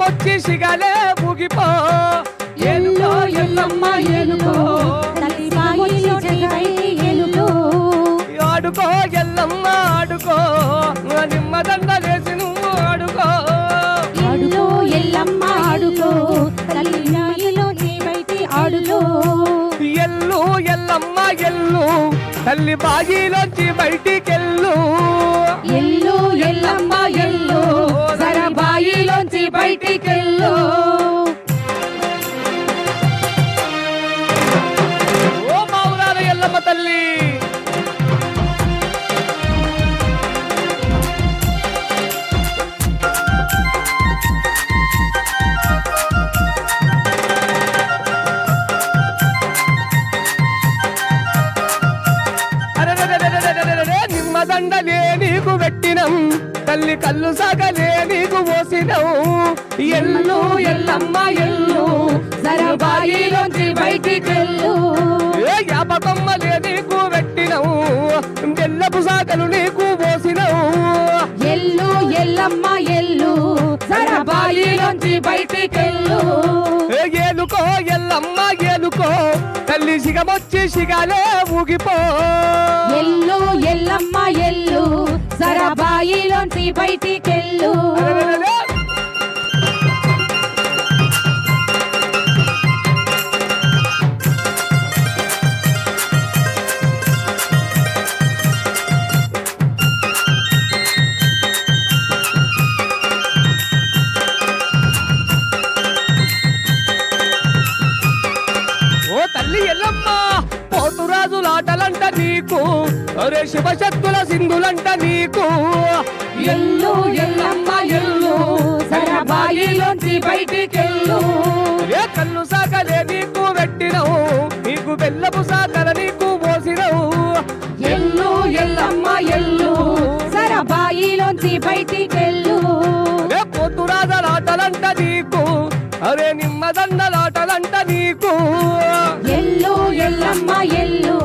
సిగమొచ్చి సిగలే ఊగిపో yellow Yellamma ఎలుకో తల్లి బాయిలో బయటి ఎలుకో ఆడుకో ఎల్లమ్మ ఆడుకో నిమ్మదండలేసి నువ్వు ఆడుకో ఎల్లో ఎల్లమ్మ ఆడుకో తల్లి బాయిలో బయటి ఆడుకో ఎల్లు ఎల్లమ్మ ఎల్లు తల్లి బాయిలోంచి బయటికెళ్ళు ఎల్లో ఎల్లమ్మ ఎల్లో సర బాయిలోంచి బయటికెళ్ళు ఓ మావురాల ఎల్లమ్మ తల్లి నిమ్మదండలే నీకు పెట్టినం తల్లి కళ్ళు సాగలే నీకు పోసినం ఎల్లు ఎల్లమ్మ ఎల్లు సర బాయిలోంచి బయటికెళ్ళు ఏ యాపకొమ్మలే నీకు పెట్టినం తెల్లపు సాగలు నీకు పోసినం ఎల్లు ఎల్లమ్మ ఎల్లు సర బాయిలోంచి బయటికెళ్ళు ఏలుకో ఎల్లమ్మ ఏలుకో తల్లి సిగమొచ్చి సిగలే ఊగిపో ఎల్లు ఎల్లమ్మ ఎల్లు సర బాయిలోంచి బయటికెళ్ళు అరెరెరెరె. ఓ తల్లి ఎల్లమ్మ పోతురాజులాటలంట నీకు అరే శివశక్తుల సింధులంట నీకు ఎల్లు ఎల్లమ్మ ఎల్లు సర బాయిలోంచి బయటికెళ్ళు ఏ కళ్ళు సాకలే నీకు పెట్టినవు నీకు బెల్లపు సాకల నీకు పోసినవు ఎల్లు ఎల్లమ్మ ఎల్లు సర బాయిలోంచి బయటికెళ్ళు అరే పోతురాజులాటలంట నీకు అరే నిమ్మదండలాటలంట నీకు ఎల్లు ఎల్లమ్మ ఎల్లు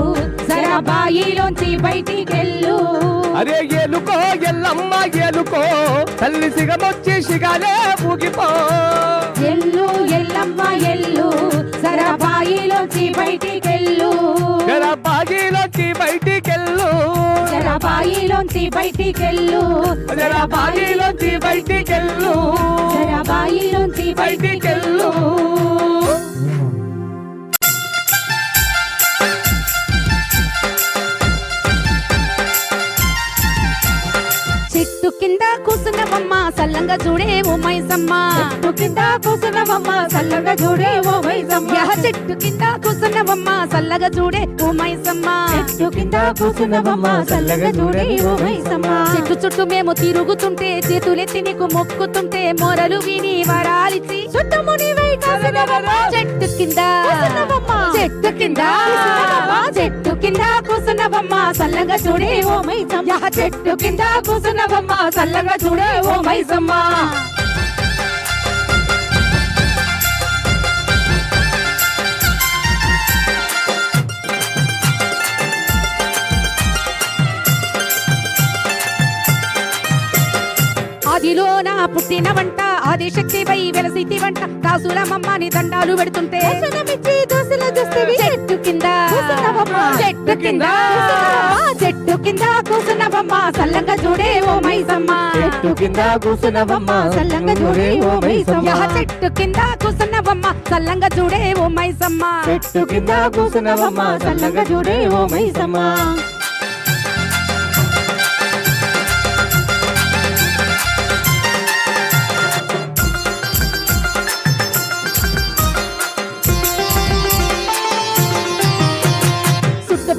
సర బాయిలోంచి బయటికెళ్ళు అరే ఏలుకో ఎల్లమ్మ ఏలుకో తల్లి సిగమొచ్చి సిగలే ఊగిపో ఎల్లు ఎల్లమ్మ ఎల్లు సర బాయిలోంచి బయటికెళ్ళు జర బాగిలోకి బయటికెళ్ళు సర బాయిలోంచి బయటికెళ్ళు జర బాగిలోకి బయటికెళ్ళు సర బాయిలోంచి బయటికెళ్ళు చెట్టు కింద కూసున్నవమ్మ సల్లంగా చూడే ఓ మైసమ్మ చెట్టు కింద కూసున్నవమ్మ సల్లంగా చూడే ఓ మైసమ్మ చెట్టు కింద కూసున్నవమ్మ సల్లగా చూడే ఓ మైసమ్మ చెట్టు కింద కూసున్నవమ్మ సల్లగా చూడే ఓ మైసమ్మ చెట్టు చుట్టూ మేము తిరుగుతుంటే చేతులెత్తి నీకు మొక్కుతుంటే మొరలు విని వరాలిచ్చి చుట్టముని వై కాసినవమ్మ చెట్టు కింద చెట్టు కింద చెట్టు కింద కూసున్నవమ్మ సల్లగా చూడే ఓ మైసమ్మ చెట్టు కింద కూసున్నవమ్మ సల్లగా చూడే ఓ మైసమ్మ ఆదిలో నా పుట్టిన వంట ఆది శక్తి వై వెలసితి వంట దాసుల మమ్మని దండాలు పెడుతుంటే చెట్టు కింద చెట్టు కింద చెట్టు కింద కూసున్నవమ్మ సల్లంగా చూడే ఓ మైసమ్మ చెట్టు కింద కూసున్నవమ్మ సల్లంగా చూడే ఓ మైసమ్మ చెట్టు కింద కూసున్నవమ్మ సల్లంగా చూడే ఓ మైసమ్మ చెట్టు కింద కూసున్నవమ్మ సల్లంగా చూడే ఓ మైసమ్మ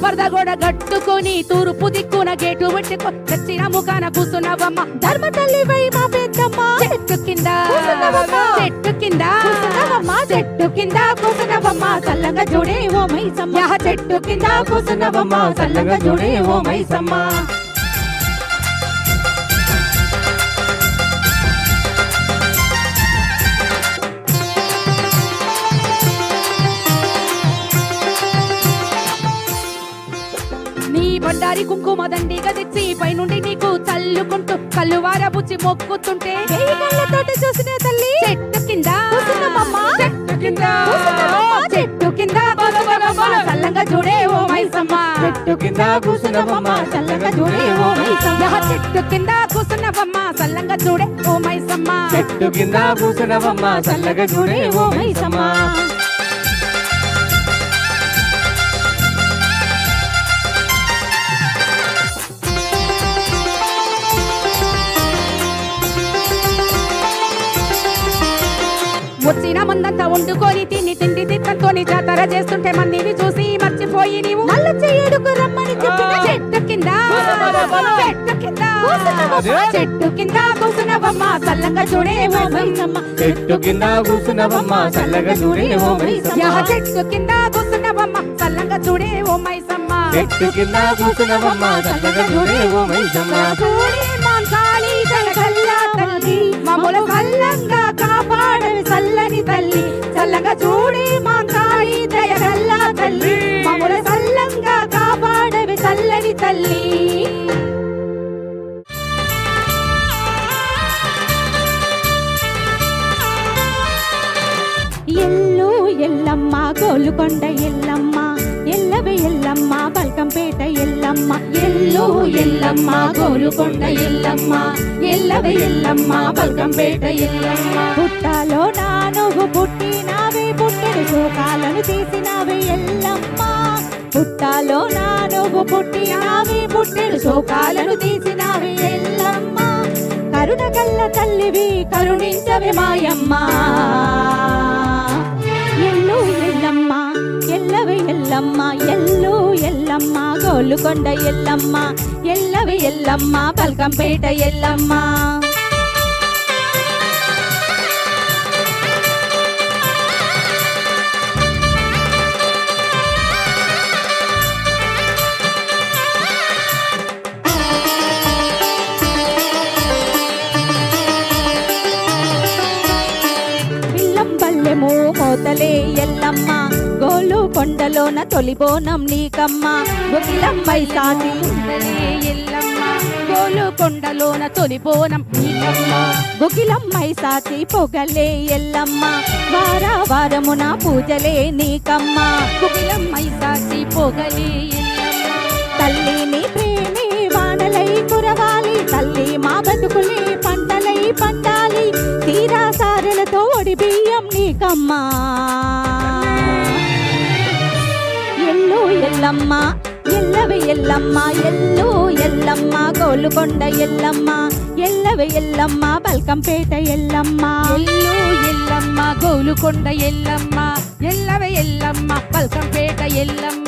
పరద గోడ గట్టుకొని తూర్పు దిక్కున గేటు పెట్టుకో దక్షిణ ముఖాన కూసున్నవమ్మ ధర్మ తల్లి వై మా పెద్దమ్మ చెట్టు కింద చెట్టు కింద చెట్టు కింద కూసున్నవమ్మ సల్లంగా చూడే ఓ మైసమ్మ చెట్టు కింద కూసున్నవమ్మ సల్లంగా చూడే ఓ మైసమ్మ నీ బండారి కుంకుమ దండిగా తెచ్చి పైనుండి నీకు చల్లుకుంటూ కల్లువార బుచ్చి మొక్కుతుంటే వేయి కళ్ళతోటి చూసిన తల్లి చెట్టు కింద కూసున్నవమ్మ, చెట్టు కింద కూసున్నవమ్మ, చెట్టు కింద కూసున్నవమ్మ, చల్లంగా చూడే ఓ మైసమ్మ, చెట్టు కింద కూసున్నవమ్మ చల్లగా చూడే ఓ మైసమ్మ, చెట్టు కింద కూసున్నవమ్మ చల్లంగా చూడే ఓ మైసమ్మ, చెట్టు కింద కూసున్నవమ్మ చల్లగా చూడే ఓ మైసమ్మ. వచ్చిన మందంతా వండుకొని తిని తిండి తిట్టంతోని జాతర చేస్తుంటే మందిని చూసి మర్చిపోయి నీవు మల్ల చెయ్యడుకు రమ్మని చెప్పిన చెట్టు కింద చెట్టు కింద చెట్టు కింద కూసున్నవమ్మ చల్లంగా చూడే ఓ మైసమ్మ, చెట్టు కింద కూసున్నవమ్మ చల్లగా చూడే ఓ మైసమ్మ, చెట్టు కింద కూసున్నవమ్మ చల్లంగా చూడే ఓ మైసమ్మ, చెట్టు కింద కూసున్నవమ్మ చల్లగా చూడే ఓ మైసమ్మ. చూడే మాంకాళి జలగల్లా తల్లి మమ్ముల చల్లంగా కాపాడవి చల్లని తల్లి, చల్లగా చూడే మాంకాళి జయగల్లా తల్లి మమ్ముల చల్లంగా కాపాడవి చల్లని తల్లి. ఎల్లు ఎల్లమ్మ గోలుకొండ ఎల్లమ్మ, ఎల్లవే ఎల్లమ్మ బల్కంపేట ఎల్లమ్మ, ఎల్లు ఎల్లమ్మ గోలుకొండ ఎల్లమ్మ, ఎల్లవే ఎల్లమ్మ బల్కంపేట ఎల్లమ్మ. పుట్టాలో నా నువ్వు పుట్టినావే పుట్టెడు శోకాలను తీసినావే ఎల్లమ్మ, పుట్టాలో నా నువ్వు పుట్టినావే పుట్టెడు శోకాలను తీసినావే ఎల్లమ్మ, కరుణ కల్ల తల్లివి కరుణించవే మాయమ్మ, ఎల్లు ఎల్లమ్మ ఎల్లవే ఎల్లమ్మ, ఎల్లు ఎల్లమ్మ గోలుకొండ ఎల్లమ్మ, ఎల్లవే ఎల్లమ్మ బల్కంపేట ఎల్లమ్మ. మోతలే ఎల్లమ్మ గోలు కొండలోన తొలిబోనం నీకమ్మ, బొగిలమ్మై సాటి ఉండలే ఎల్లమ్మ గోలు కొండలోన తొలిబోనం నీకమ్మ, బొగిలమ్మై సాటి పొగలే ఎల్లమ్మ వార వారమున పూజలే నీకమ్మ, బొగిలమ్మై సాటి పొగలే ఎల్లమ్మ, తల్లి నీ ప్రేమే వానలై కురవాలి, తల్లి మా బతుకులే పంటలై పండాలి, తీరా సారెలతో ఒడి బియ్యం నీకమ్మా, ఎల్లు ఎల్లమ్మ ఎల్లవే ఎల్లమ్మ, ఎల్లు ఎల్లమ్మ గోలుకొండ ఎల్లమ్మ, ఎల్లవే ఎల్లమ్మ బల్కంపేట ఎల్లమ్మ, ఎల్లు ఎల్లమ్మ గోలుకొండ ఎల్లమ్మ, ఎల్లవే ఎల్లమ్మ బల్కంపేట ఎల్లమ్మ.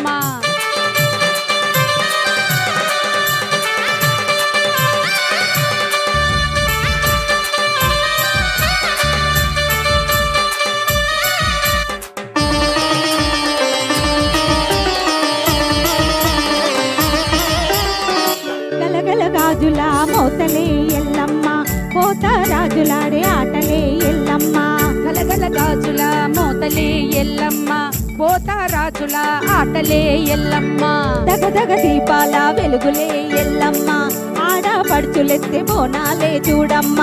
రాజుల మోతలే ఎల్లమ్మ, పోత రాజులాడే ఆటలే ఎల్లమ్మ, గలగల గాజుల మోతలే ఎల్లమ్మ, పోత రాజుల ఆటలే ఎల్లమ్మ, దగదగ దీపాల వెలుగులే ఎల్లమ్మ, ఆడపడుచులెత్తే బోనాలే చూడమ్మ,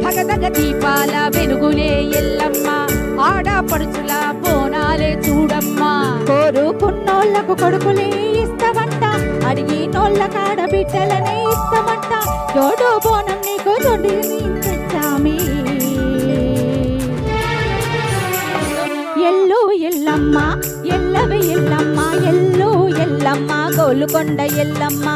దగదగ దీపాల వెలుగులే ఎల్లమ్మ, ఆడపడుచుల బోనాలే చూడమ్మ, కోరుకున్నోళ్లకు కొడుకులే ఇస్తవంట, అడిగినోళ్ళ కాడ బిడ్డలనే ఇస్తమంట, జోడు బోనం నీకు జోడి తెచ్చామి, ఎల్లు ఎల్లమ్మ ఎల్లవే ఎల్లమ్మ, ఎల్లు ఎల్లమ్మ గోలుకొండ ఎల్లమ్మ,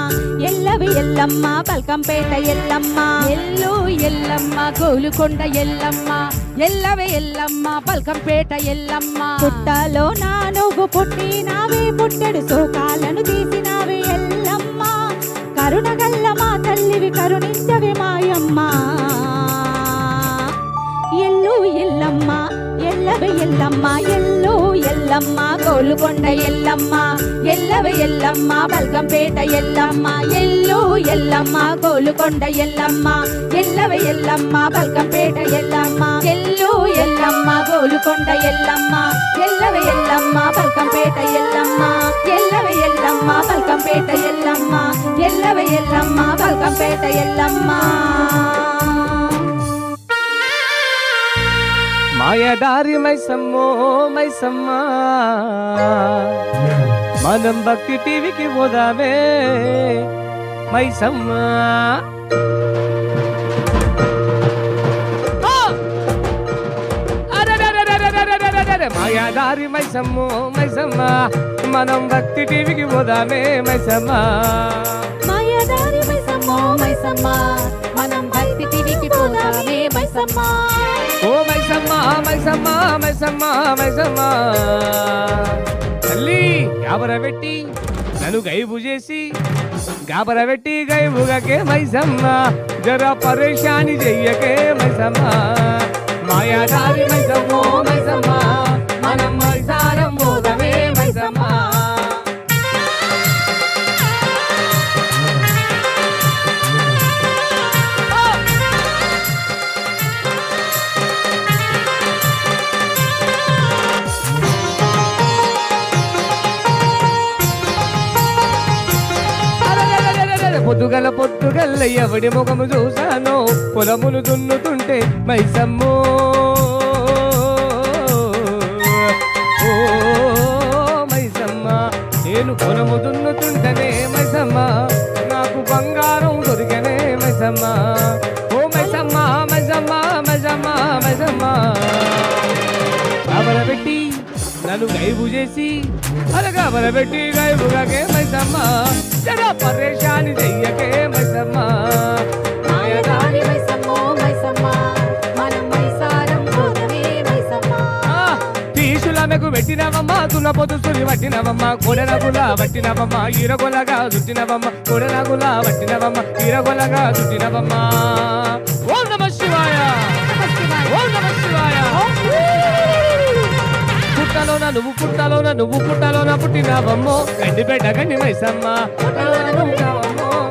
ఎల్లవే ఎల్లమ్మ బల్కంపేట ఎల్లమ్మ, ఎల్లు ఎల్లమ్మ గోలుకొండ ఎల్లమ్మ, ఎల్లవే ఎల్లమ్మ బల్కంపేట ఎల్లమ్మ, పుట్టలో నా నువ్వు పుట్టినావే పుట్టెడు శోకాలను తీసినావే ఎల్లమ్మ, కరుణగల్ల మా తల్లివి కరుణించవే మాయమ్మ, ఎల్లు ఎల్లమ్మ ఎల్లవే ఎల్లమ్మ, ఎల్లు ఎల్లమ్మ గోలుకొండ ఎల్లమ్మ, ఎల్లవే ఎల్లమ్మ బల్కంపేట ఎల్లమ్మ, ఎల్లు ఎల్లమ్మ గోలుకొండ ఎల్లమ్మ, ఎల్లవే ఎల్లమ్మ బల్కంపేట ఎల్లమ్మ, ఎల్లు ఎల్లమ్మ గోలుకొండ ఎల్లమ్మ, ఎల్లవే ఎల్లమ్మ బల్కంపేట ఎల్లమ్మ, ఎల్లవే ఎల్లమ్మ బల్కంపేట ఎల్లమ్మ. ఎల్లవే ఎల్లమ్మ బల్కంపేట ఎల్లమ్మ మాయదారి మైసమ్మో మైసమ్మ మనం భక్తి టీవీకి పోదామే మైసమ్మ మాయాదారి మైసమ్మో మైసమ్మ మనం భక్తి టీవీకి పోదామే మైసమ్మ మాయదారి మైసమ్మో మైసమ్మ మనం భక్తి టీవీకి పోదామే మైసమ్మ ఓ మైసమ్మ మైసమ్మ మైసమ్మ మైసమ్మ తల్లి గాబరబెట్టి నన్ను గైబు చేసి గాబరబెట్టి గైబుగకే మైసమ్మ జర పరేషాని చెయ్యకే మైసమ్మ మాయాదారి మైసమ్మో మైసమ్మ మనం మైసారం పోదమే మైసమ్మ పొద్దుగల పొద్దుగల్ల ఎవడి ముఖము చూసానో పొలములు దున్నుతుంటే మైసమ్మో ఓ మైసమ్మ నేను పొలము దున్నుతుంటేనే మైసమ్మ నాకు బంగారం దొరికనే మైసమ్మ ఓ మైసమ్మ మైసమ్మ మైసమ్మ మైసమ్మ కాబరబెట్టి నన్ను గైబు చేసి అరగబరబెట్టి గైబుగాకే మైసమ్మ జరా పరేషాని చెయ్యకే మైసమ్మ మాయదారి మైసమ్మో మైసమ్మ మనం మైసారం పోదమే మైసమ్మ తీసులమెకు పెట్టినవమ్మ తులపొదుసుని పట్టినవమ్మ కొడనగుల పట్టినవమ్మ ఈరగొలగా చుట్టినవమ్మ కొడనగుల పట్టినవమ్మ ఈరగొలగా చుట్టినవమ్మ ఓం నమః శివాయ ఓం నమః శివాయ నువ్వు పుట్టలోన పుట్టినవమ్మో గండిపేట గండి మైసమ్మ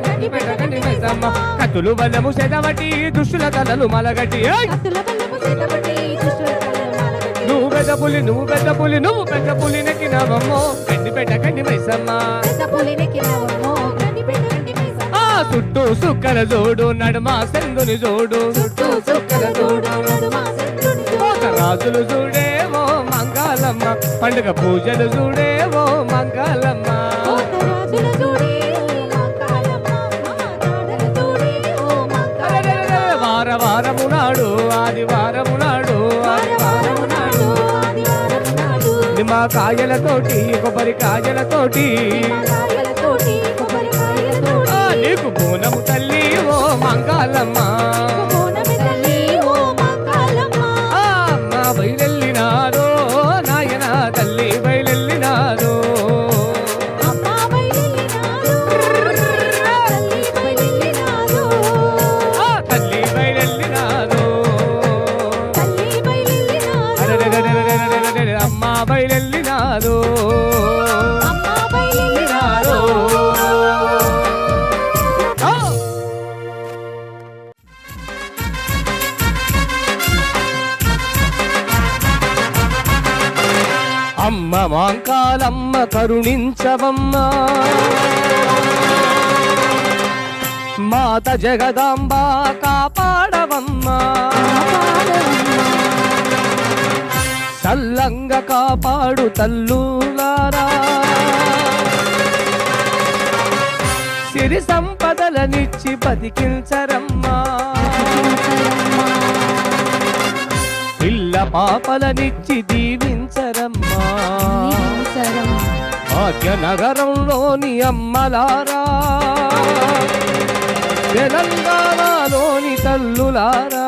గండిపేట గండి మైసమ్మ కత్తులు బలము సెదవటి దుష్టుల తలలు మలగట్టి నువ్వు పెద్ద పులి నెక్కినవమ్మో గండిపేట గండి మైసమ్మ ఆ చుట్టూ సుక్కల జోడు నడుమ సెందుని జోడు రాజులు చూడేవో మంగాలమ్మ పండుగ పూజలు చూడేవో మంగాలమ్మ వారము నాడు ఆదివారము నాడు నిమ్మకాయలతోటి కొబ్బరికాయలతోటి నీకు బోనము తల్లి ఓ మంగాలమ్మ బయలెల్లినాదో నాయన తల్లి బయలెల్లినాదో తల్లి బయలెల్లినాదో అమ్మ బయలెల్లినాదో అమ్మ మాంకాలమ్మ కరుణించవమ్మ మాత జగదాంబ కాపాడవమ్మ సల్లంగ కాపాడు తల్లులారా సిరి సంపదలనిచ్చి బతికించరమ్మా పిల్ల పాపలనిచ్చి దీవించరమ్మా భాగ్యనగరంలోని అమ్మలారా తెలంగాణలోని తల్లులారా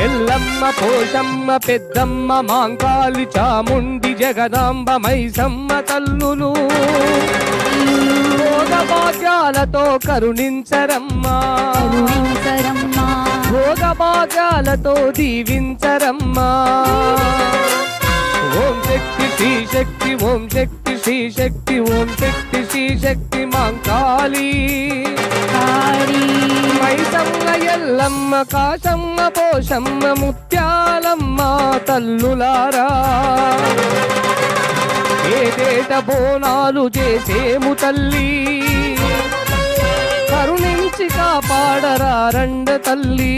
ఎల్లమ్మ పోషమ్మ పెద్దమ్మ మాంకాలి చాముండి జగదాంబ మైసమ్మ తల్లులు భోగ భాగ్యాలతో కరుణించరమ్మా భోగ భాగ్యాలతో దీవించరమ్మా ఓం శక్తి శ్రీ శక్తి ఓం శక్తి శ్రీ శక్తి ఓం శక్తి శ్రీ శక్తి మాంకాళి మైసమ్మ ఎల్లమ్మ కాశమ్మ పోషమ్మ ముత్యాలమ్మ తల్లులారా ఏటేట బోనాలు చేసేము తల్లి కరుణించి కాపాడరా రండ తల్లి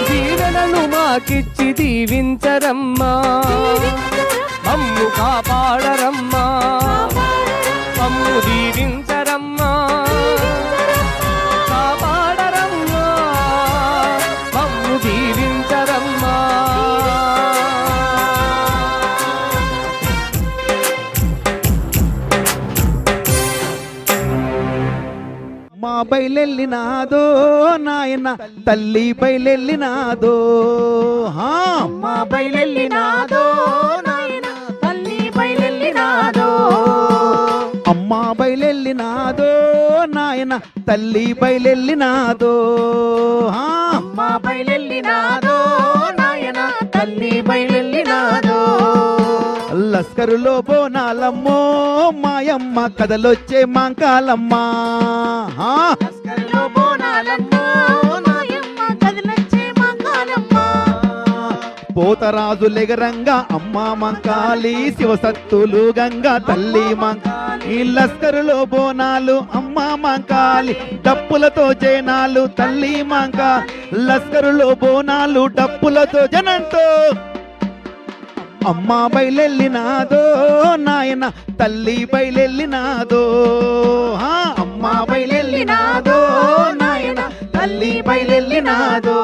దీవెనలు మాకిచ్చి దీవించరమ్మా మమ్ము కాపాడరమ్మా మమ్ము దీవించరమ్మా కాపాడరమ్మా మమ్ము దీవించరమ్మా మా బయలెల్లినాదో నాయన తల్లి బయలెల్లినాదో మా బయలెల్లినాదో నాయన తల్లి బయలెల్లినాదో అమ్మ బయలెల్లినాదో నాయన తల్లి బయలెల్లినాదో అమ్మ బయలెల్లినాదో నాయన తల్లి బయలెల్లినాదో లస్కరులో బోనాలమ్మో మాయమ్మ కదలొచ్చే మాంకాలమ్మ లస్కరులో బోనాలమ్మో నాయమ్మ కదిలొచ్చే మంగళమ్మ పోతరాజు లెగరంగా అమ్మ మంకాలి శివసత్తులు గంగా తల్లి మంకాలి లస్కరులో బోనాలు అమ్మ మంకాలి డప్పులతో జనాలు తల్లి మంక లస్కరులో బోనాలు డప్పులతో జనంతో అమ్మ బయలెల్లినాదో నాయన తల్లి బయలెల్లినాదో అమ్మ బయలెల్లినాదో నాయన తల్లి బయలెల్లినాదో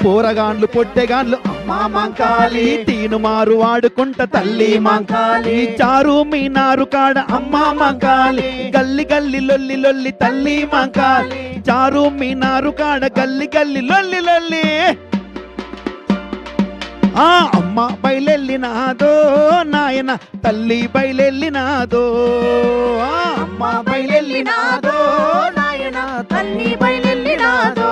పోరగాండ్లు పొట్టెగాండ్లు అమ్మా మంకాలి తీను మారు వాడుకుంట తల్లి మంకాలి చారు మీనారు కాడ అమ్మా మంకాలి గల్లి గల్లి లొల్లి లొల్లి తల్లి మంకాలి చారు మీనారు కాడ గల్లి గల్లి లొల్లి లొల్లి అమ్మ బయలెల్లినాదో నాయన తల్లి బయలెల్లినాదో అమ్మ బయలెల్లినాదో నాయన తల్లి బయలెల్లినాదో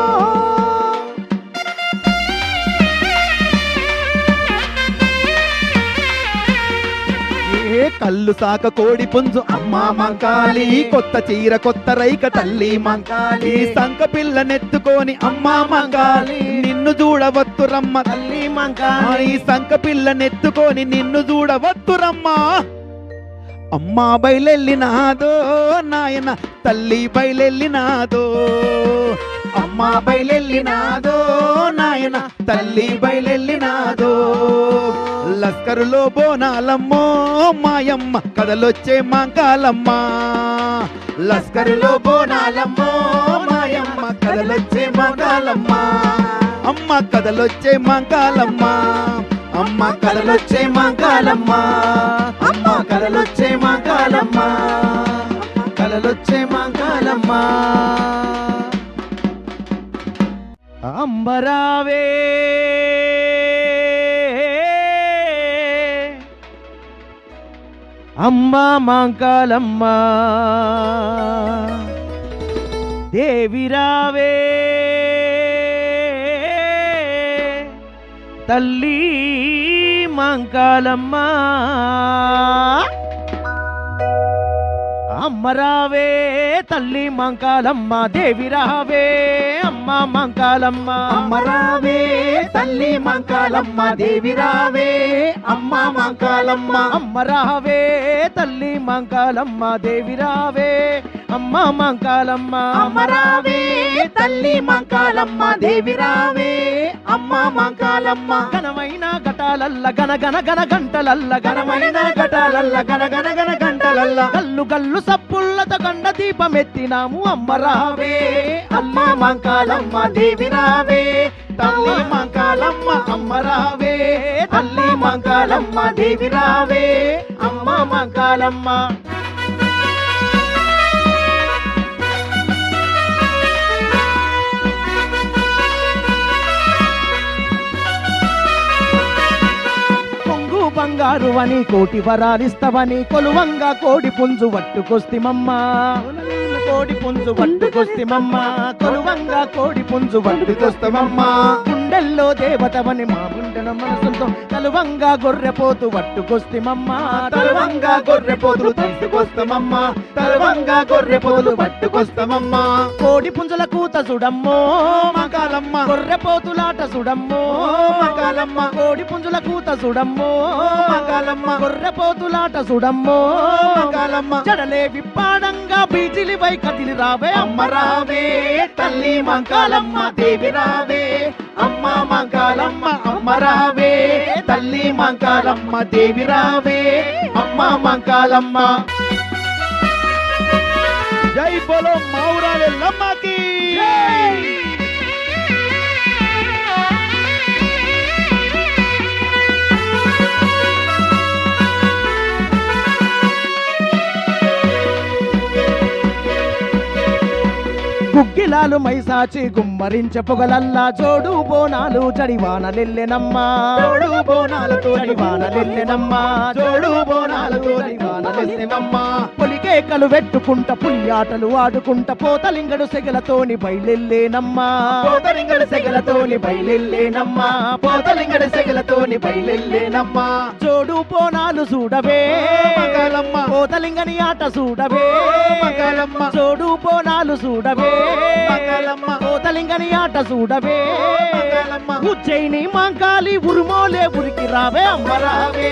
కళ్ళు సాక కోడి పుంజు అమ్మ మంకాలి కొత్త చీర కొత్త రైక తల్లి మంకాలి సంక పిల్ల నెత్తుకొని అమ్మ మంకాలి నిన్ను చూడవత్తురమ్మ తల్లి మంకాలి సంక పిల్ల నెత్తుకొని నిన్ను చూడవత్తురమ్మ అమ్మ బయలెల్లినాదో నాయన తల్లి బయలెల్లినాదో అమ్మ బయలెల్లినాదో నాయన తల్లి బయలెల్లినాదో లస్కరులో బోనాలమ్మో మాయమ్మ కదలొచ్చే మాంకాలమ్మ లస్కరులో బోనాలమ్మో మాయమ్మ కదలొచ్చే మాంకాలమ్మ అమ్మ కదలొచ్చే మాంకాలమ్మ అమ్మ కదలొచ్చే మాంకాలమ్మ అమ్మ కదలొచ్చే మాంకాలమ్మ కదలొచ్చే మాంకాలమ్మ అంబరావే అమ్మా మాంకాలమ్మ దేవిరావే తల్లి మాంకాలమ్మ అమ్మరావే తల్లి మంకాలమ్మ దేవిరావే అమ్మ మంకాలమ్మ అమ్మరావే తల్లి మంకాలమ్మ దేవిరావే అమ్మ మంకాలమ్మ అమ్మరావే తల్లి మంకాలమ్మ దేవిరావే అమ్మ మంకాలమ్మ అమ్మరావే తల్లి మంకాలమ్మ దేవిరావే అమ్మ మంకాలమ్మ ఘనమైన ఘటాలల్ల గన గన గన గంటలల్ల ఘనమైన ఘటాలల్ల గన గన గన గంటలల్ల గల్లు గల్లు సప్పుల్లతో గండ దీపమెత్తినాము అమ్మరావే అమ్మ మంకాలమ్మ దేవిరావే తల్లి మంకాలమ్మ అమ్మరావే తల్లి మంకాలమ్మ దేవిరావే అమ్మ మంకాలమ్మ బంగారు అని కోటి వరాలిస్తవని కొలువంగా కోడి పుంజు వట్టుకొస్తిమమ్మ కోడి పుంజు వట్టుకొస్తిమమ్మ కొలువంగా కోడి పుంజు వట్టుకొస్తిమమ్మ గుండెల్లో దేవతవని మా గుండెల మనసుతో తలువంగా గొర్రెపోతు పట్టుకొస్తిమమ్మా తలవంగా గొర్రెపోతులు తీసుకొస్తామమ్మా తలవంగా గొర్రెపోతులు పట్టుకొస్తామమ్మా కోడి పుంజుల కూత సుడమ్మో మంకాలమ్మ గొర్రెపోతులాట సుడమ్మో మంకాలమ్మ కోడి పుంజుల కూత సుడమ్మో మంకాలమ్మ గొర్రెపోతులాట సుడమ్మో మంకాలమ్మ జడలే విప్పాడంగా బీజిలి వై కదిలి రావే అమ్మ రావే తల్లి మంకాలమ్మ దేవి రావే అమ్మ మంకాలమ్మ అమ్మ రావే తల్లి మంకాలమ్మ దేవి రావే అమ్మ మంకాలమ్మ జై బోలో మౌరాలే లమ్మకి గుగ్గిలాలు మైసాచి గుమ్మరించ పొగలల్లా జోడు బోనాలు జడివానలెల్లెనమ్మా జోడు బోనాలతో జడివానలెల్లెనమ్మా జోడు బోనాలతో జడివానలెల్లెనమ్మా పులికేకలు వెట్టుకుంట పులియాటలు ఆడుకుంట పోతలింగడు సెగలతోని బయలెల్లేనమ్మా పోతలింగడి సెగలతోని బయలెల్లేనమ్మా పోతలింగడి సెగలతోని బయలెల్లేనమ్మా జోడు బోనాలు చూడవే మంకాలమ్మ పోతలింగని ఆట చూడవే మంకాలమ్మ జోడు బోనాలు చూడవే మంకాలమ్మ పోతలింగని ఆట చూడవే మంకాలమ్మ ఉజ్జయిని మంకాలి ఉరుమోలే ఉరికి రావే అమ్మ రావే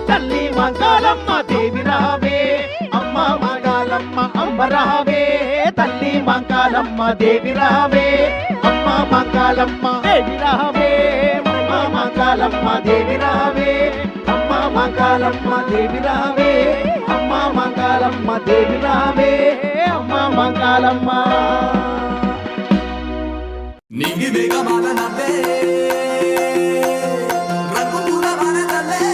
తల్లి మంకాలమ్మ దేవి రావే అమ్మ మంకాలమ్మ అమ్మ రావే తల్లి మంకాలమ్మ దేవి రావే అమ్మ మంకాలమ్మ దేవి రావే అమ్మ మంకాలమ్మ దేవి రావే అమ్మ మంకాలమ్మ దేవి రావే అమ్మ మంకాలమ్మ దేవి రావే అమ్మ మంకాలమ్మ నింగి వేగమాల నవ్వే రంగుల వనదల్లే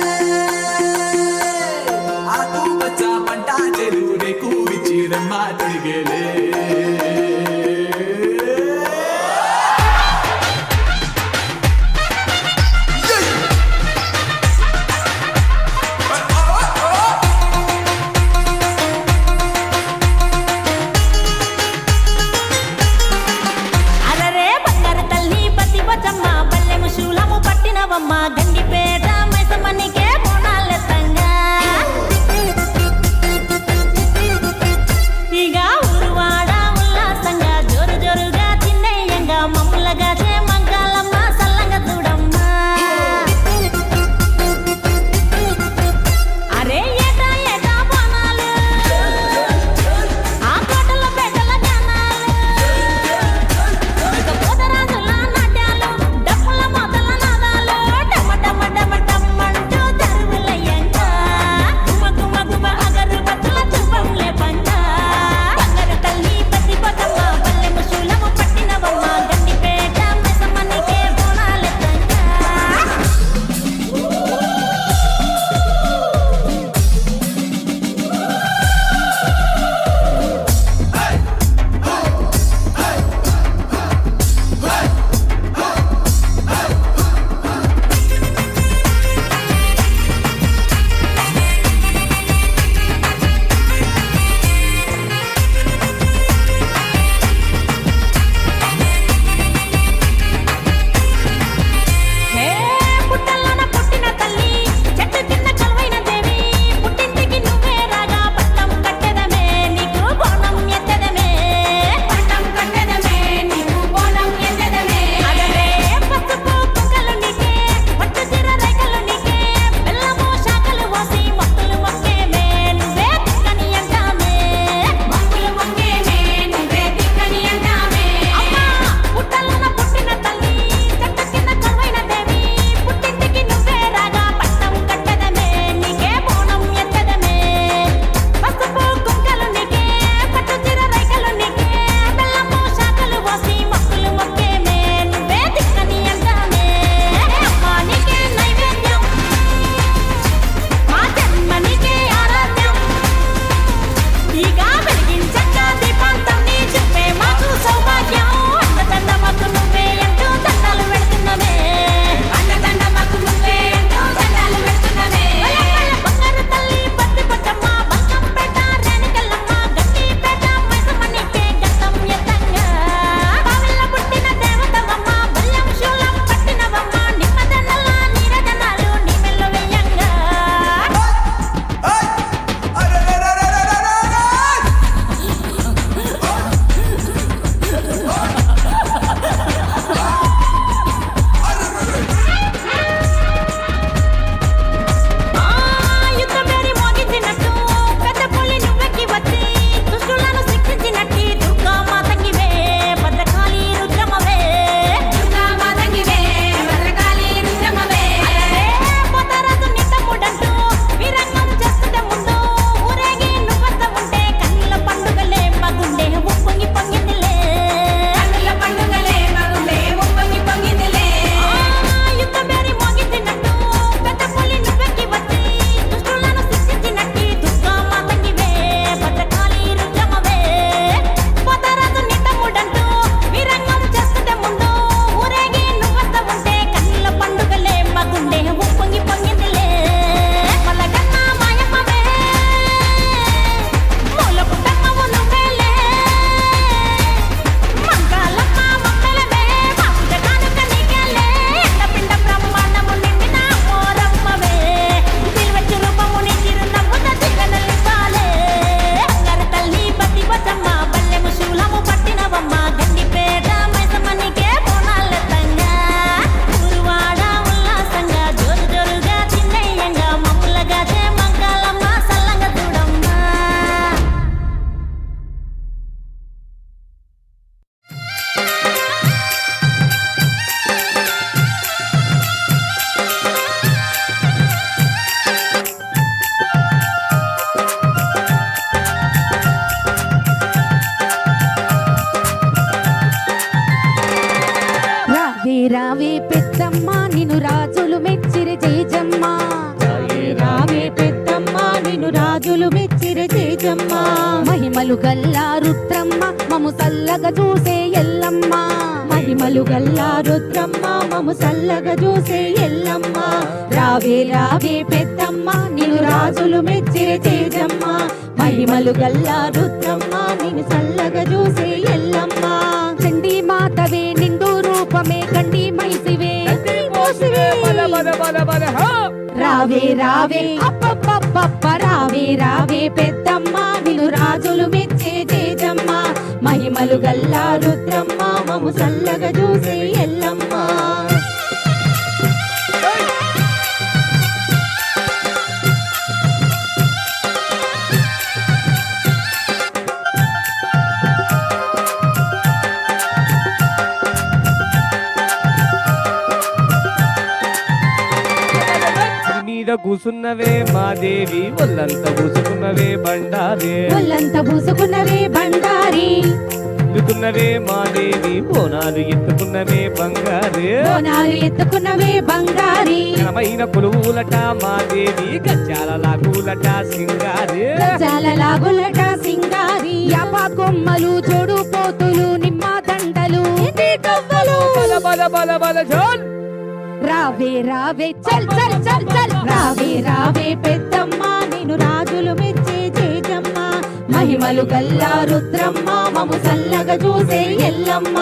ఆకు పచ్చ పంట చెరువు రేకు విచ్చిరమ్మ తిరిగేలే అరరే బంగారు తల్లి పతి బచమ్మ బల్లెము శూలము పట్టినవమ్మ గండిపేట మైసమ్మనికే బోనాలెత్తంగా ఇక ఊరువాడ ఉల్లాసంగా రావే పెద్దమ్మ నిన్ను రాజులు మెచ్చిరి జయజమ్మ రావే పెద్దమ్మ నిన్ను రాజులు మెచ్చిరి జయజమ్మ మహిమలు గల్లా రుద్రమ్మ మము సల్లగా చూసే ఎల్లమ్మ మహిమలు గల్లా రుద్రమ్మ మము సల్లగా చూసే ఎల్లమ్మ రావే రావే పెద్దమ్మ నిన్ను రాజులు మెచ్చిరి జయజమ్మ మహిమలు గల్లా రుద్రమ్మ నిన్ను సల్లగా చూసే ఎల్లమ్మ చండీ మాతవే నిండు రూపమే గండి మైసివే బల బల బల బల హా రావే రావే అప్పప్పప్ప రావే రావే పెద్దమ్మ నిన్ను రాజులు మెచ్చే జయజమ్మ మహిమలు గల్లా రుద్రమ్మ మము సల్లగా చూసే ఎల్లమ్మ మీద కూసున్నవే మా దేవి ఒళ్ళంతా కూసుకున్నవే బండారే ఒళ్ళంతా పూసుకున్నవే బండారి ఎత్తుకున్నవే మా దేవి బోనాలు ఎత్తుకున్నవే బంగారే బోనాలు ఎత్తుకున్నవే బంగారి ఘనమైన కొలువులట మా దేవి గజ్జాల లాగులట సింగారే గజాల లాగులట సింగారి యాప కొమ్మలు జోడు పోతులు నిమ్మ దండలు బల బల బల బల జోల్ రావే రావే చల్ చల్ చల్ చల్ రావే రావే పెద్దమ్మ నిన్ను రాజులు మెచ్చే జయజమ్మ మహిమలు గల్లా రుద్రమ్మ మము సల్లగా చూసే ఎల్లమ్మ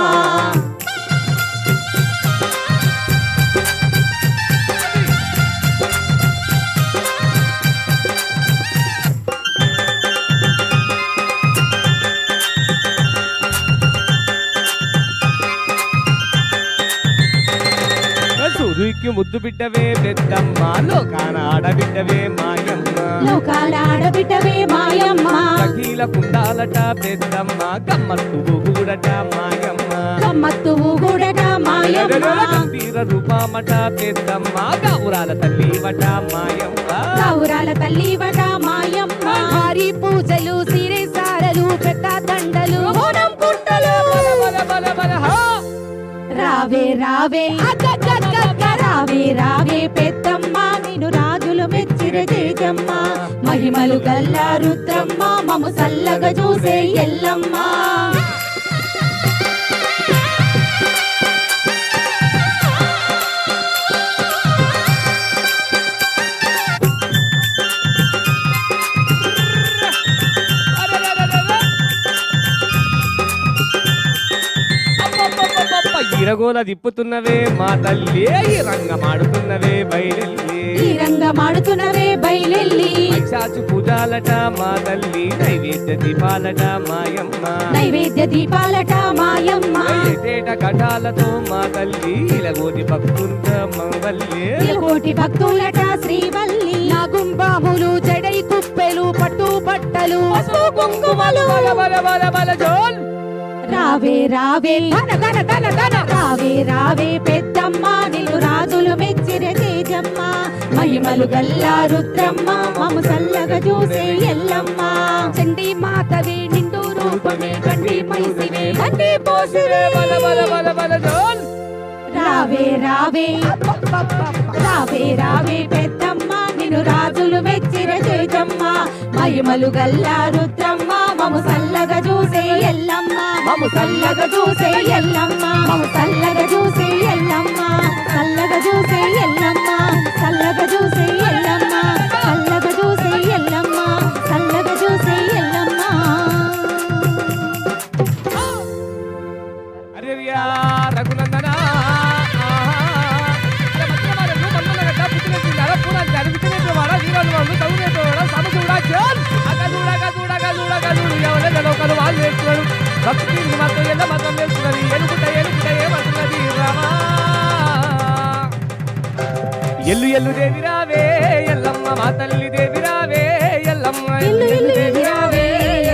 సూర్యుకి ముద్దు బిడ్డవే పెద్దమ్మ లోకాన ఆడబిడ్డవే మాయమ్మ లోకాల ఆడబిడ్డవే మాయమ్మ అఖిల కుండాలట పెద్దమ్మ గమ్మత్తు కూడట మాయమ్మ గమ్మత్తువు గూడట మాయమ్మ గంభీర రూపమట పెద్దమ్మ గౌరాల తల్లివట మాయమ్మ గౌరాల తల్లివట మాయమ్మ భారీ పూజలు సిరి సారలు పెద్ద దండలు హోనం పుట్టలు బల బల బల హా రావే రావే అగ్గగ్గగ్గగ్గ రావే రావే పెద్దమ్మ నిన్ను రాజులు మెచ్చిర జయజమ్మ మహిమలు గల్లా రుద్రమ్మ మము సల్లగా చూసే ఎల్లమ్మ ఇరగోల దిప్పుతున్నవే మా తల్లి ఈ రంగమాడుతున్నవే బయలెల్లి ఈ రంగమాడుతున్నవే బయలెల్లి చాచు పూజాలట మా తల్లి నైవేద్య దీపాలట మాయమ్మ నైవేద్య దీపాలట మాయమ్మ ఏటేట కటాలతో మా తల్లి ఇలగోటి భక్తుంట మంగల్లి కోటి భక్తులట శ్రీవల్లి నాగుంబాములు జడై కుప్పెలు పట్టు బట్టలు పసుపు కుంకుమలు బల బల బల బల జోల్ రావే రావే ధన ధన ధన ధన రావే రావే పెద్దమ్మ నిన్ను రాజులు మెచ్చిర తేజమ్మ మహిమలు గల్లా రుద్రమ్మ మము సల్లగా చూసే ఎల్లమ్మ చండీ మాతవే నిండు రూపమే గండి మైసివే గండి పోసివే బల బల బల బల జోల్ రావే రావే రావే రావే పెద్దమ్మ నిన్ను రాజులు మెచ్చిర తేజమ్మ మహిమలు గల్లా రుద్రమ్మ మము సల్లగా చూసే ఎల్లమ్మ మము సల్లగా చూసే ఎల్లమ్మ మము సల్లగా చూసే ఎల్లమ్మ సల్లగా చూసే ఎల్లమ్మ సల్లగా చూసే ఎల్లమ్మ సల్లగా చూసే ఎల్లమ్మ సల్లగా చూసే ఎల్లమ్మ అరే రఘునందన భక్తి మతం ఎంత మతం వేస్తున్నది ఎలుగుట ఎలుగుట ఏమంటున్నది రామా ఎల్లు ఎల్లు దేవి రావే ఎల్లమ్మ మా తల్లి దేవి రావే ఎల్లమ్మ ఎల్లు ఎల్లు దేవి రావే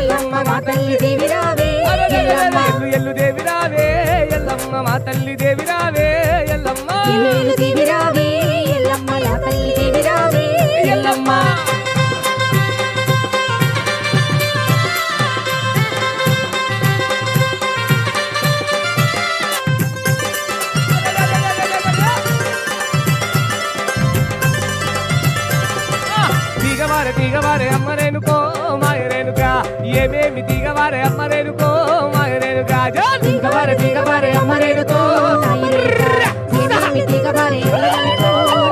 ఎల్లమ్మ మా తల్లి దేవి రావే ఎల్లమ్మ ఎల్లు ఎల్లు దేవి రావే ఎల్లమ్మ మా తల్లి దేవి రావే ఎల్లమ్మ ఎల్లు ఎల్లు దేవి రావే ఎల్లమ్మ మా తల్లి దేవి రావే ఎల్లమ్మ తీగవారే అమ్మ రేణుకో మాయరేణుకా తీగవారే తీగవారే అమ్మ రేణుకో నాయి రేణుకా ఏమేమి తీగవారే ఎల్లమ్మనికో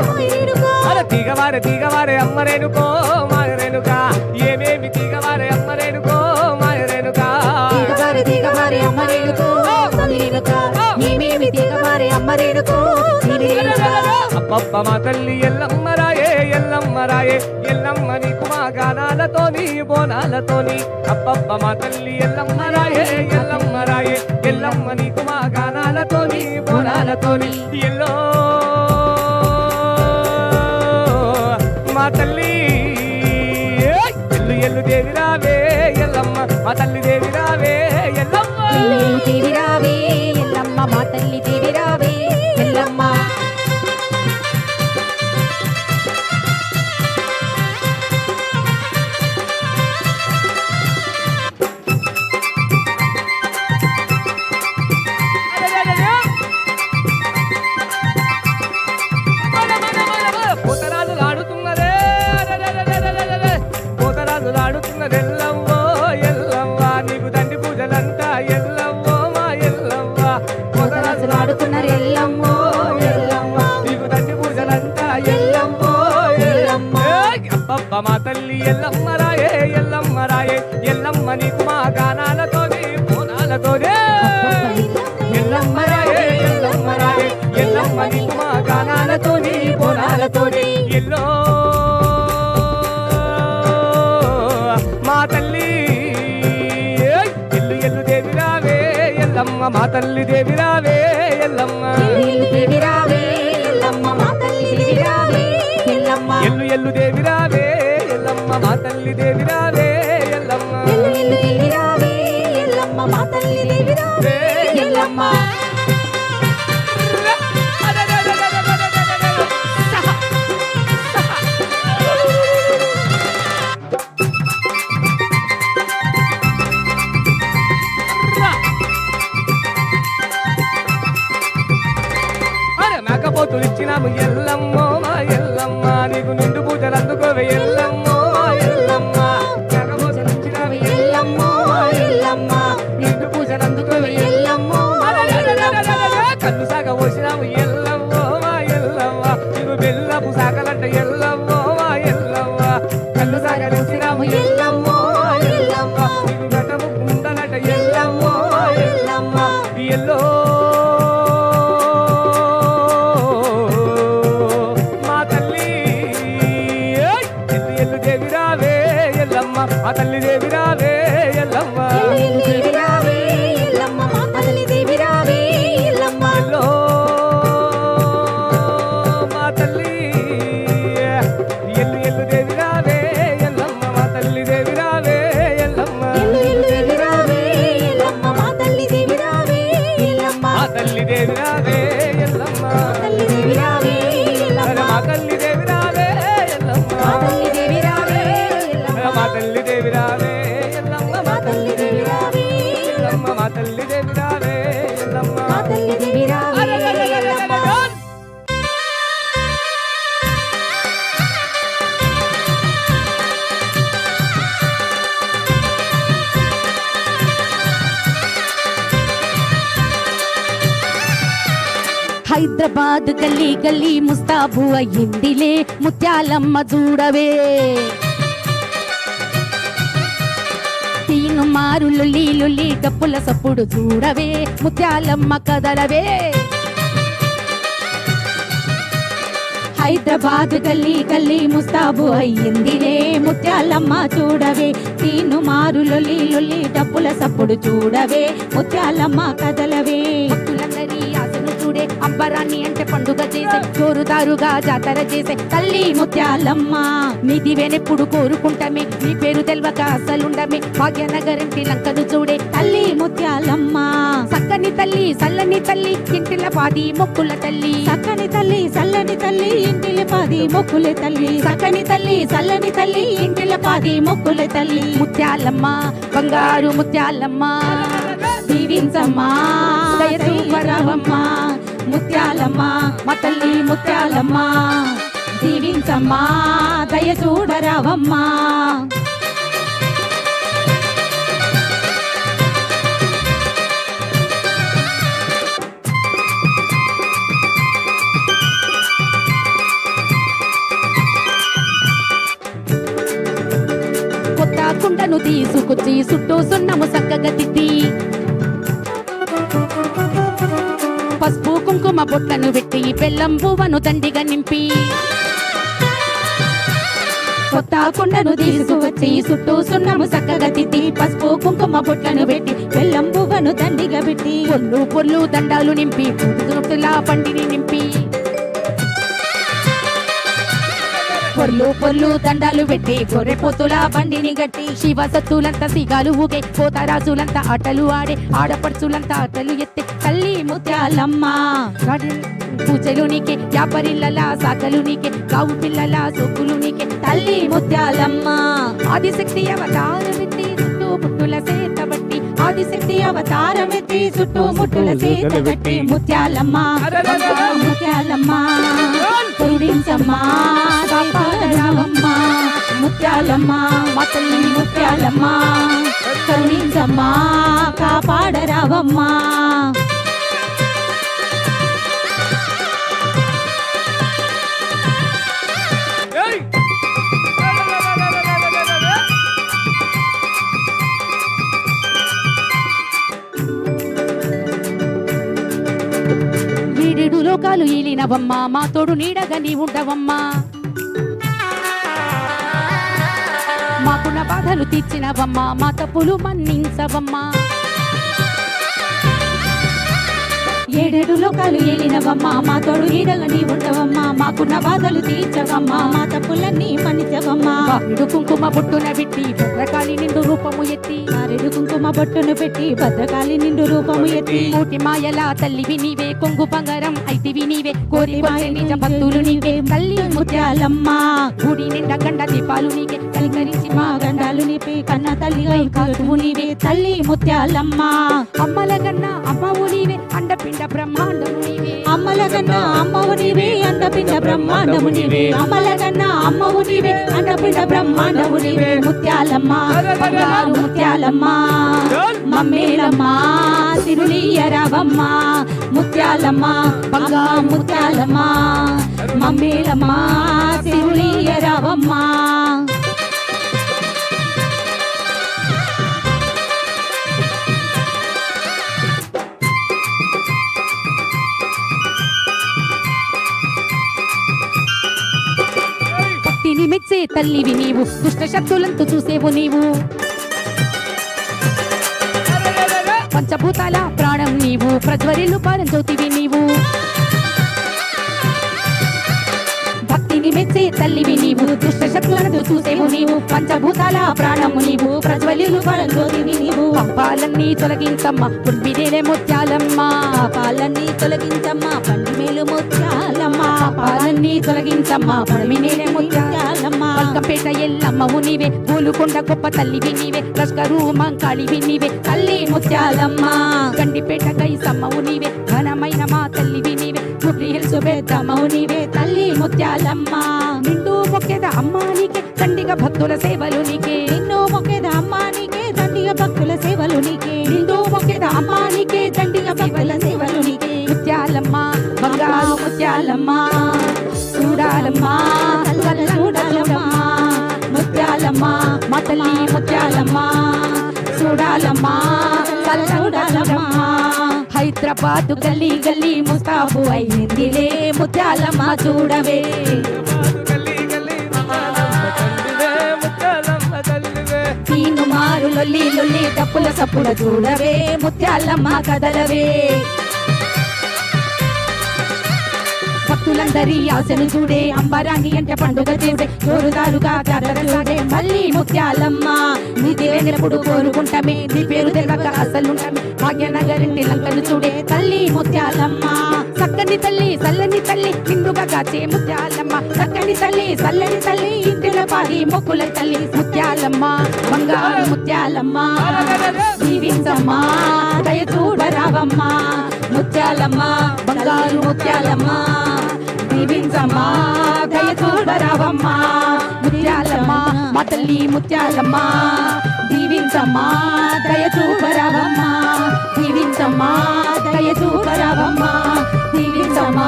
నాయి రేణుకా అరే తీగవారే తీగవారే అమ్మ రేణుకో మాయరేణుకా ఏమేమి తీగవారే అమ్మ రేణుకో మాయరేణుకా తీగవారే తీగవారే అమ్మ రేణుకో నాయి రేణుకా ఏమేమి తీగవారే అమ్మ రేణుకో నాయి రేణుకా అప్పప్ప మా తల్లి ఎల్లమ్మ రాయే ఎల్లమ్మ రాయే ఎల్లమ్మ నీకు మా గానాలతోని బోనాలతోని అప్పప్ప మా తల్లి ఎల్లమ్మ రాయే ఎల్లమ్మ రాయే ఎల్లమ్మ నీకు మా గానాలతోని బోనాలతోని ఎల్లో మా తల్లి ఎల్లు ఎల్లు దేవి రావే ఎల్లమ్మ మా తల్లి దేవి రావే ఎల్లమ్మ ఎల్లు దేవి రావే ఎల్లమ్మ మా తల్లి దేవి రావే ఎల్లమ్మ పోతరాజులు ఆడుతున్నదే పోతరాజులు ఆడుతున్నది ఎల్లవ్వో ఎల్లవ్వ నీకు దండి పూజలంతా ఎల్లవ్వో మా ఎల్లవ్వ పోతరాజులు ఆడుతున్నారు ఎల్లమ్మో ఎల్లమ్మ నీకు దండి పూజలంతా ఎల్లవ్వో ఎల్లమ్మ అబ్బబ్బ మా తల్లి ఎల్లమ్మ రాయే ఎల్లమ్మ రాయే ఎల్లమ్మ నీకు మా గానాలతోని బోనాలతోనే ఎల్లమ్మ రాయే ఎల్లమ్మ రాయే ఎల్లమ్మ నీకు మా గానాలతోని బోనాలతోని ఎల్లో మా తల్లి ఎల్లు ఎల్లు దేవి రావే ఎల్లమ్మ మా తల్లి దేవి రావే ఎల్లమ్మ ఎల్లు దేవి రావే ఎల్లమ్మ మా తల్లి దేవి రావే ఎల్లమ్మ ఎల్లు ఎల్లు దేవి రావే ఎల్లమ్మ మా తల్లి దేవి రావే ఎల్లమ్మ ఎల్లు దేవి రావే ఎల్లమ్మ మా తల్లి దేవి రావే ఎల్లమ్మ అరే మేకపోతులు ఇచ్చినాము ఎల్లమ్మో మా ఎల్లమ్మ నీకు నిండు పూజలు అందుకోవే ఎల్లమ్మో మా ఎల్లమ్మ మేకపోతులు ఇచ్చినాము ఎల్లమ్మో ఎల్లమ్మ నిండు పూజలు అందుకోవే ఎల్లమ్మో కళ్ళు సాగ పోసినాము ఎల్లమ్మో మా ఎల్లమ్మ నీకు బెల్లపు సాగలంట ఎల్లమ్మో మా ఎల్లమ్మ కళ్ళు సాగ తెచ్చినాము ఎల్లమ్మో ఎల్లమ్మ నీకు గటము కుండలంట ఎల్లమ్మో మా ఎల్లమ్మ ఎల్లో మా తల్లి ఎల్లు ఎల్లు దేవి రావే ఎల్లమ్మ మా తల్లి దేవి రావే ఎల్లమ్మ ఎల్లు దేవి రావే ఎల్లమ్మ మా తల్లి దేవి రావే ఎల్లమ్మ ఎల్లో మా తల్లి ఎల్లు ఎల్లు దేవి రావే ఎల్లమ్మ మా తల్లి దేవి రావే ఎల్లమ్మ ఎల్లు దేవి రావే ఎల్లమ్మ మా తల్లి దేవి రావే ఎల్లమ్మ మా తల్లి దేవి రావే ఎల్లమ్మ తల్లి దేవి రావే ఎల్లమ్మ మా తల్లి దేవి రావే ఎల్లమ్మ మా తల్లి దేవి రావే ఎల్లమ్మ మా తల్లి దేవి రావే ఎల్లమ్మ మా తల్లి దేవి రావే ఎల్లమ్మ మా తల్లి దేవి రావే ఎల్లమ్మ మా తల్లి దేవి రావే ఎల్లమ్మ హైదరాబాద్ గల్లీ గల్లీ ముస్తాబు అయ్యిందిలే ముత్యాలమ్మ చూడవే తీను మారు లొల్లి లొల్లి డప్పుల సప్పుడు చూడవే ముత్యాలమ్మ కదలవే హైదరాబాద్ గల్లీ గల్లీ ముస్తాబు అయ్యిందిలే ముత్యాలమ్మ చూడవే తీను మారు లొల్లి లొల్లి డప్పుల సప్పుడు చూడవే ముత్యాలమ్మ కదలవే భక్తులందరి ఆశను చూడే అంబరాన్ని అంటే పండుగ చేసే జోరుదారుగా జాతర చేసే తల్లి ముత్యాలమ్మ నీ దివేనెప్పుడు కోరుకుంటామే నీ పేరు తెల్వక అసలుండమే భాగ్యనగరంటి లంకను చూడే తల్లి ముత్యాలమ్మ సక్కని తల్లి సల్లని తల్లి ఇంటిల పాది మొక్కుల తల్లి చక్కని తల్లి చల్లని తల్లి ఇంటిల పాది మొక్కుల తల్లి సక్కని తల్లి సల్లని తల్లి ఇంటిల పాది మొక్కుల తల్లి ముత్యాలమ్మ బంగారు ముత్యాలమ్మ దీవించమ్మా దయచూపరావమ్మ ముత్యాలమ్మ మా తల్లి ముత్యాలమ్మ దీవించమ్మా దయ చూడరావమ్మా కొండను తీసుకొచ్చి చుట్టూ సున్నము చక్కగా తిట్టి పసుపు కుంకుమ బొట్లను పెట్టి బెల్లం పువ్వను దండిగా నింపి కొత్త కొండను తీసుకువచ్చి చుట్టూ సున్నము చక్కగా తిట్టి పసుపు కుంకుమ బొట్లను పెట్టి బెల్లం పువ్వను దండిగా పెట్టి పొల్లు పొల్లు దండాలు నింపి పుట్టులా పండిని నింపి పొర్లు పొర్లు దండాలు పెట్టి గొర్రె పొత్తుల బండిని గట్టి శివ సత్తులంతా సిగాలు ఊగే పోతారాజులంతా ఆటలు ఆడే ఆడపడుచులంతా ఆటలు ఎత్తే తల్లి ముత్యాలమ్మ పూజలు నీకే వ్యాపారిల్లల సాకలు నీకే కావు పిల్లల సొక్కులు నీకే తల్లి ముత్యాలమ్మ ఆదిశక్తి అవతారమెత్తి చుట్టూ పుట్టుల సేత బట్టి ఆదిశక్తి అవతారమెత్తి చుట్టూ ముట్టుల సేత కట్టి ముత్యాలమ్మ ముత్యాలమ్మ కరుణించమ్మ కాపాడరావమ్మ ముత్యాలమ్మ మా తల్లి ముత్యాలమ్మ కరుణించమ్మ కాపాడరావమ్మ ఏయ్! వీడెడు లోకాలు ఈలినవమ్మ మా తోడు నీడగా నీ ఉండవమ్మా మాకున్న బాధలు తీర్చినవమ్మా మా తప్పులు మన్నించవమ్మా ఏడేడు లోకాలు ఏలినవమ్మ మా తోడు నీడగా నీ ఉండవమ్మ మాకున్న బాధలు తీర్చవమ్మ మా తప్పులన్నీ మన్నించవమ్మ బావిడు కుంకుమ బొట్టున పెట్టి భద్రకాళి నిండు రూపము ఎత్తి నారెడు కుంకుమ బొట్టును పెట్టి భద్రకాళి నిండు రూపము ఎత్తి కోటి మాయల తల్లివి నీవే కొంగు బంగారం అయితివి నీవే కోరి వచ్చే నిజ భక్తులు నీవే తల్లి ముత్యాలమ్మ గుడి నిండా గండ దీపాలు నీకే కలికరించి మా గండాలు నీపే కన్న తల్లిగా కాసువు నీవే తల్లి ముత్యాలమ్మ అమ్మల కన్నా అమ్మవు నీవే అండపిండ బ్రహ్మాండము నీవే అమ్మల కన్నా అమ్మవు నీవే అండపిండ బ్రహ్మాండము నీవే అమ్మల కన్నా అమ్మవు నీవే అండపిండ బ్రహ్మాండము నీవే ముత్యాలమ్మ బంగారు ముత్యాలమ్మ మమ్మేలమ్మ తిరులీయరావమ్మ ముత్యాలమ్మ బంగారు ముత్యాలమ్మ మమ్మేలమ్మ తిరులీయరావమ్మ భక్తిని మెచ్చే తల్లివి నీవు దుష్ట శక్తులంతు చూసేవు నీవు పంచభూతాల ప్రాణం నీవు ప్రజ్వరిల్లు పారంజ్యోతివి నీవు భక్తిని మెచ్చే తల్లివి నీవు దుష్ట శక్తులను చూసేవు నీవు పంచభూతాల ప్రాణము నీవు ప్రజ్వలిలు పారంజ్యోతివి నీవు పాపాలన్నీ తొలగించమ్మ పుంపిదేలే ముత్యాలమ్మ పాపాలన్నీ తొలగించమ్మ పండిమేలు ముత్యాలమ్మ పాపాలన్నీ తొలగించమ్మ పడమినేలే ముత్యాలమ్మ పల్కంపేట ఎల్లమ్మవు నీవే పూలుకొండ గొప్ప తల్లివి నీవే లష్కరు మంకాళివి నీవే తల్లి ముత్యాలమ్మ గండిపేట గైసమ్మవు నీవే ఘనమైన మా తల్లివి నీవే జూబ్లీ హిల్స్ పెద్దమ్మవు నీవే తల్లి ముత్యాలమ్మ నిండు మొక్కేద అమ్మ నీకే దండిగా భక్తుల సేవలు నీకే నిన్ను మొక్కేద అమ్మ నీకే దండిగా భక్తుల సేవలు నీకే నిండు మొక్కేద అమ్మ నీకే దండిగా భక్తుల సేవలు నీకే ముత్యాలమ్మ బంగారు ముత్యాలమ్మ చూడాలమ్మ చూడాలమ్మ ముత్యాలమ్మ మా తల్లి ముత్యాలమ్మ చూడాలమ్మ చూడాలమ్మ హైదరాబాద్ గల్లీ గల్లీ ముస్తాబు అయిందిలే ముత్యాలమ్మ చూడవే గల్లీ గల్లీ ముత్యాలమ్మ తల్లివే తీను మారు లొల్లి లొల్లి తప్పుల సప్పుడ చూడవే ముత్యాలమ్మ కదలవే భక్తులందరి ఆశను చూడే అంబరాన్ని అంటే పండుగ చేసే జోరుదారుగా జాతర చూడే మళ్ళీ ముత్యాలమ్మ నీ దేవునెప్పుడు కోరుకుంటామే నీ పేరు తెలవక అసలుంటామే భాగ్యనగరింటి లంకను చూడే తల్లి ముత్యాలమ్మ చక్కని తల్లి చల్లని తల్లి నిండుగా కాచే ముత్యాలమ్మ చక్కని తల్లి చల్లని తల్లి ఇంటిలో పాడి మొక్కుల తల్లి ముత్యాలమ్మ బంగారు ముత్యాలమ్మ జీవించమ్మ దయ చూడరావమ్మ ముత్యాలమ్మ బంగారు ముత్యాలమ్మ దీవించమ్మ దయ చూడరావమ్మ ముత్యాలమ్మ మా తల్లి ముత్యాలమ్మ దీవించమ్మ దయ చూడరావమ్మ దీవించమ్మ దయ చూడరావమ్మ దీవించమ్మ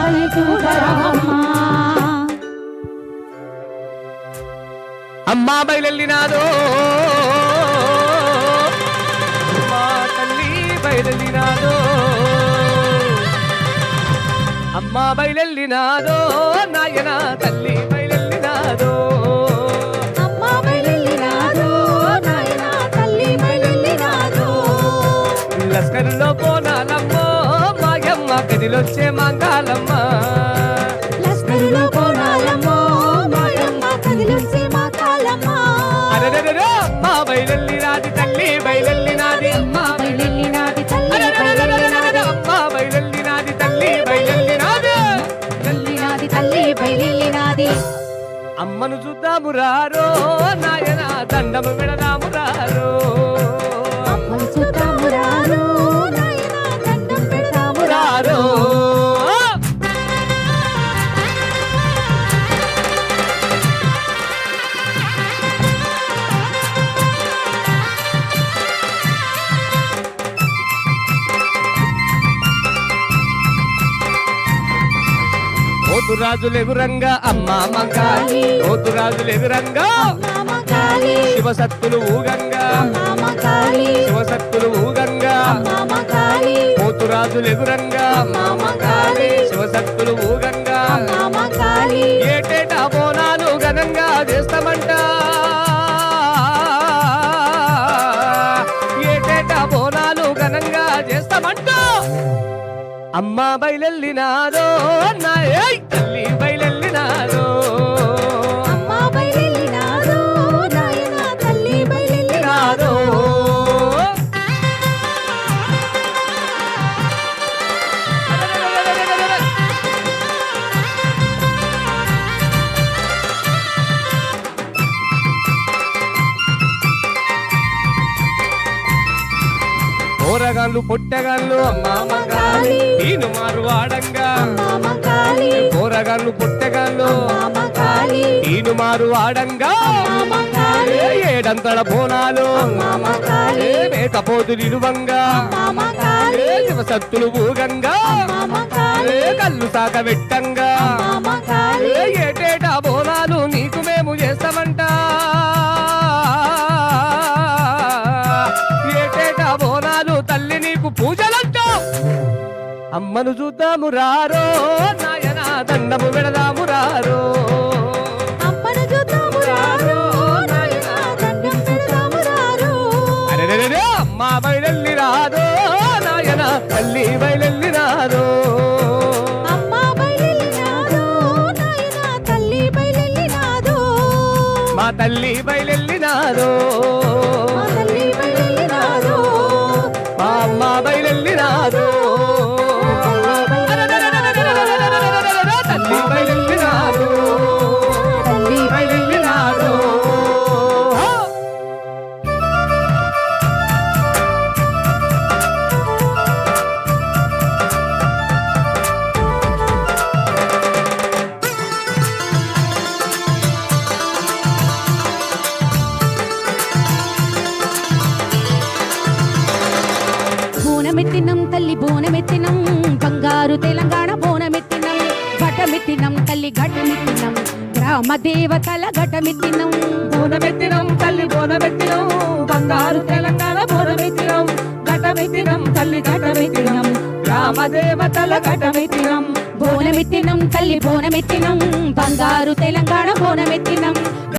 దయ చూడరావమ్మ అమ్మా బయలెల్లినాదో మా తల్లి బయలెల్లినాదో అమ్మా బయలెల్లినాదో నాయన తల్లి బయలెల్లినాదో అమ్మ బయలెల్లినాదో నాయన తల్లి బయలెల్లినాదో లస్కరులో పోనాలమ్మో మాయమ్మ కదిలొచ్చే మంగాలమ్మ లస్కరులో పోనాలమ్మో మాయమ్మ కదిలొచ్చే మా కాలమ్మ అరెరెరెరె, అమ్మా బయలెల్లినాది తల్లి బయలెల్లినాది అమ్మ బయలెల్లినాది తల్లి అరెరెరెరెరెరెరె, అమ్మా బయలెల్లినాది తల్లి బయలెల్లినాది బయలెల్లినాది తల్లి బయలెల్లినాది అమ్మను చూద్దాము రారో నాయన దండము విడదాము రారో అమ్మను చూద్దాము రారో నాయన దండం పెడతాము రారో పోతురాజులెగురంగా అమ్మా మంగాలి పోతురాజులెగురంగా అమ్మ కాళీ శివసత్తులు ఊగంగా అమ్మ కాళీ శివసత్తులు ఊగంగా అమ్మ కాళీ పోతురాజులెగురంగా అమ్మ కాళీ శివసత్తులు ఊగంగా అమ్మ కాళీ ఏటేటా బోనాలు ఘనంగా చేస్తామంట ఏటేటా బోనాలు ఘనంగా చేస్తామంట అమ్మ బయలెల్లినాదో నాయ తల్లి బయలెల్లినాదో అమ్మ బయలెల్లినాదో నాయన తల్లి బయలెల్లినాదో నాదో పోరగాళ్ళు పొట్టగాళ్ళు అమ్మా మంగాలి నేను మారు వాడంగా అమ్మ కాళీ పోరగాళ్ళు పొట్టగాళ్ళు అమ్మ కాళీ నేను మారు వాడంగా అమ్మ కాళీ ఏడంతల బోనాలు అమ్మ కాళీ మేకపోతు నిలువంగా అమ్మ కాళీ శివసత్తులు ఊగంగా అమ్మ కాళీ కళ్ళు సాక పెట్టంగా అమ్మ కాళీ ఏటేటా బోనాలు నీకు మేము చేస్తామంట ఏటేటా బోనాలు తల్లి నీకు పూజలంట అమ్మను చూద్దాము రారో నాయన దండము విడదాము రారో అమ్మను చూద్దాము రారో నాయన దండం పెడతాము రారో అరెరెరెరె, అమ్మా బయలెల్లి రాదో నాయన తల్లి బయలెల్లి రాదో అమ్మ బయలెల్లినాదో నాయన తల్లి బయలెల్లినాదో మా తల్లి బయలెల్లి నాదో మా తల్లి బయలెల్లినాదో మా అమ్మ బయలెల్లి రాదో తల్లి బయలెల్లి రాదో తల్లి బయలెల్లి రాదో బోనమెత్తినం తల్లి బోనమెత్తినం బంగారు తెలంగాణ బోనమెత్తినం ఘటమెత్తినం తల్లి ఘటమెత్తినం గ్రామ దేవతల ఘటమెత్తినం బోనమెత్తినం తల్లి బోనమెత్తినం బంగారు తెలంగాణ బోనమెత్తినం ఘటమెత్తినం తల్లి ఘటమెత్తినం గ్రామ దేవతల ఘటమెత్తినం బోనమెత్తినం తల్లి బోనమెత్తినం బంగారు తెలంగాణ బోనమెత్తినం